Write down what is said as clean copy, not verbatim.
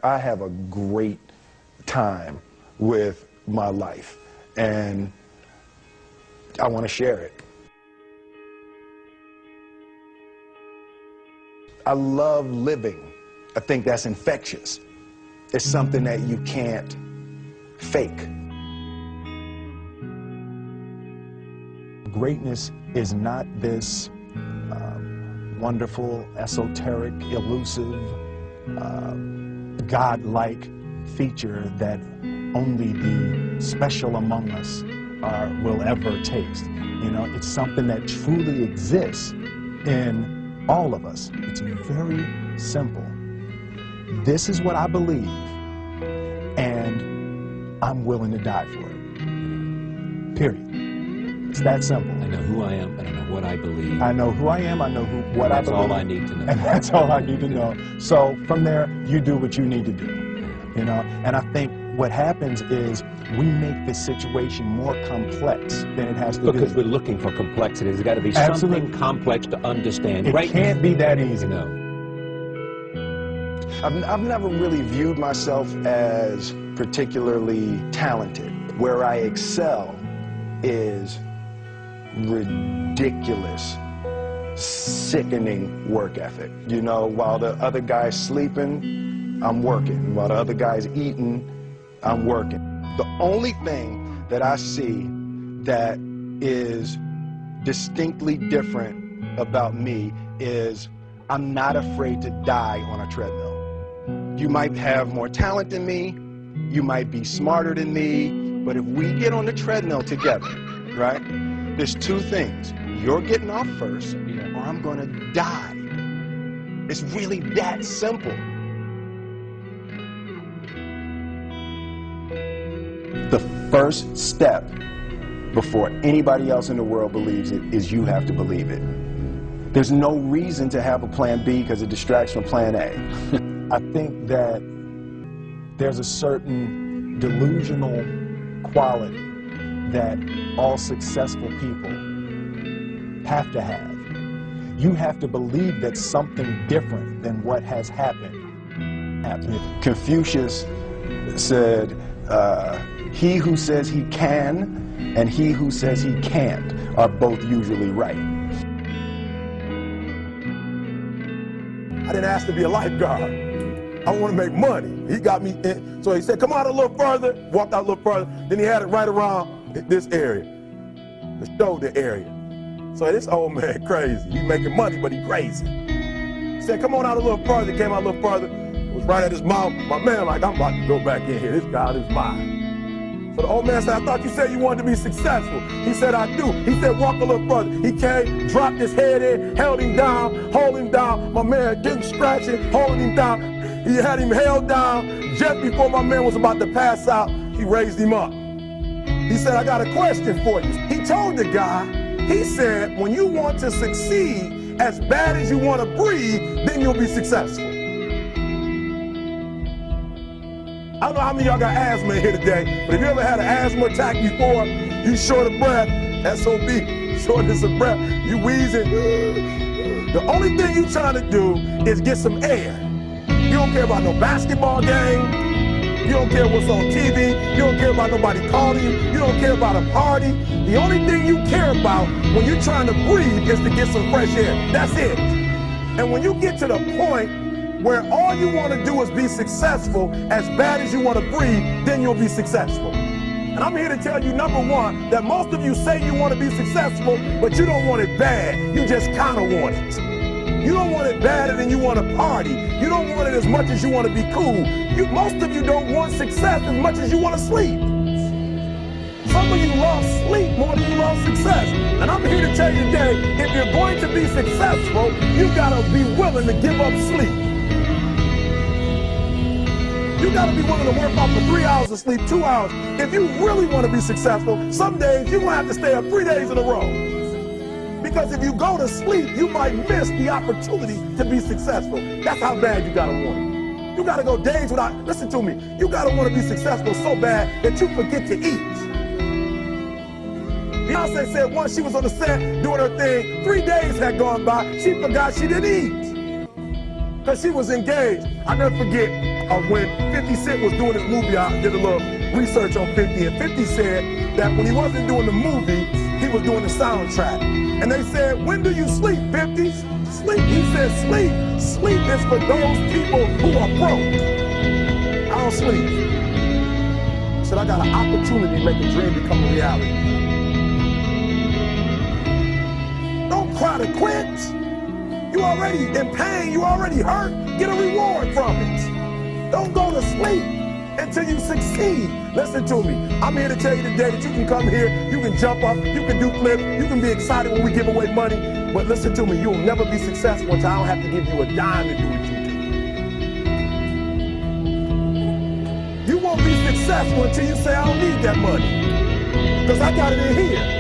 I have a great time with my life, and I want to share it. I love living. I think that's infectious. It's something that you can't fake. Greatness is not this wonderful, esoteric, elusive, God-like feature that only the special among us will ever taste. You know, it's something that truly exists in all of us. It's very simple. This is what I believe, and I'm willing to die for it. Period. It's that simple. I know who I am, and I know what I believe. I know who I am, I know what I believe. That's all I need to know. And that's all I need to know. So from there, you do what you need to do. You know, and I think what happens is we make the situation more complex than it has to be. Because we're looking for complexity. There's got to be Absolutely. something complex to understand. It can't be that easy. No. I've never really viewed myself as particularly talented. Where I excel is ridiculous, sickening work ethic. You know, while the other guy's sleeping, I'm working. While the other guy's eating, I'm working. The only thing that I see that is distinctly different about me is I'm not afraid to die on a treadmill. You might have more talent than me, you might be smarter than me, but if we get on the treadmill together, right, there's two things. You're getting off first, or I'm gonna die. It's really that simple. The first step before anybody else in the world believes it is you have to believe it. There's no reason to have a plan B because it distracts from plan A. I think that there's a certain delusional quality that all successful people have to have. You have to believe that something different than what has happened. Confucius said, he who says he can and he who says he can't are both usually right. I didn't ask to be a lifeguard. I want to make money. He got me in. So he said, come out a little further, walked out a little further. Then he had it right around this area, the shoulder area. So this old man crazy. He making money, but he crazy. He said, come on out a little further. He came out a little further. It was right at his mouth. My man like, I'm about to go back in here. This God is mine. So the old man said, I thought you said you wanted to be successful. He said, I do. He said, walk a little further. He came, dropped his head in, held him down, hold him down. My man getting scratching, holding him down. He had him held down. Just before my man was about to pass out, he raised him up. He said, I got a question for you. He told the guy, he said, when you want to succeed as bad as you want to breathe, then you'll be successful. I don't know how many of y'all got asthma in here today, but if you ever had an asthma attack before, you short of breath, SOB, shortness of breath, you wheezing. The only thing you trying to do is get some air. You don't care about no basketball game. You don't care what's on TV. You don't care about nobody calling you. You don't care about a party. The only thing you care about when you're trying to breathe is to get some fresh air. That's it. And when you get to the point where all you want to do is be successful as bad as you want to breathe, then you'll be successful. And I'm here to tell you, number one, that most of you say you want to be successful, but you don't want it bad. You just kind of want it. You don't want it badder than you want to party. You don't want it as much as you want to be cool. Most of you don't want success as much as you want to sleep. Some of you love sleep more than you love success. And I'm here to tell you today, if you're going to be successful, you got to be willing to give up sleep. You got to be willing to work off for 3 hours of sleep, 2 hours. If you really want to be successful, some days you're going to have to stay up 3 days in a row. Because if you go to sleep, you might miss the opportunity to be successful. That's how bad you gotta want it. You gotta go days without, listen to me, you gotta want to be successful so bad that you forget to eat. Beyonce said once she was on the set doing her thing, 3 days had gone by, she forgot she didn't eat. Because she was engaged. I never forget, of when 50 Cent was doing his movie. I did a little research on 50, and 50 said that when he wasn't doing the movie, he was doing the soundtrack. And they said, when do you sleep, 50? Sleep. He said, sleep. Sleep is for those people who are broke. I don't sleep. He said, I got an opportunity to make a dream become a reality. Don't cry to quit. You already in pain. You already hurt. Get a reward from it. Don't go to sleep until you succeed. Listen to me. I'm here to tell you today that you can come here, you can jump up, you can do flips, you can be excited when we give away money. But listen to me, you'll never be successful until I don't have to give you a dime to do what you do. You won't be successful until you say, I don't need that money, because I got it in here.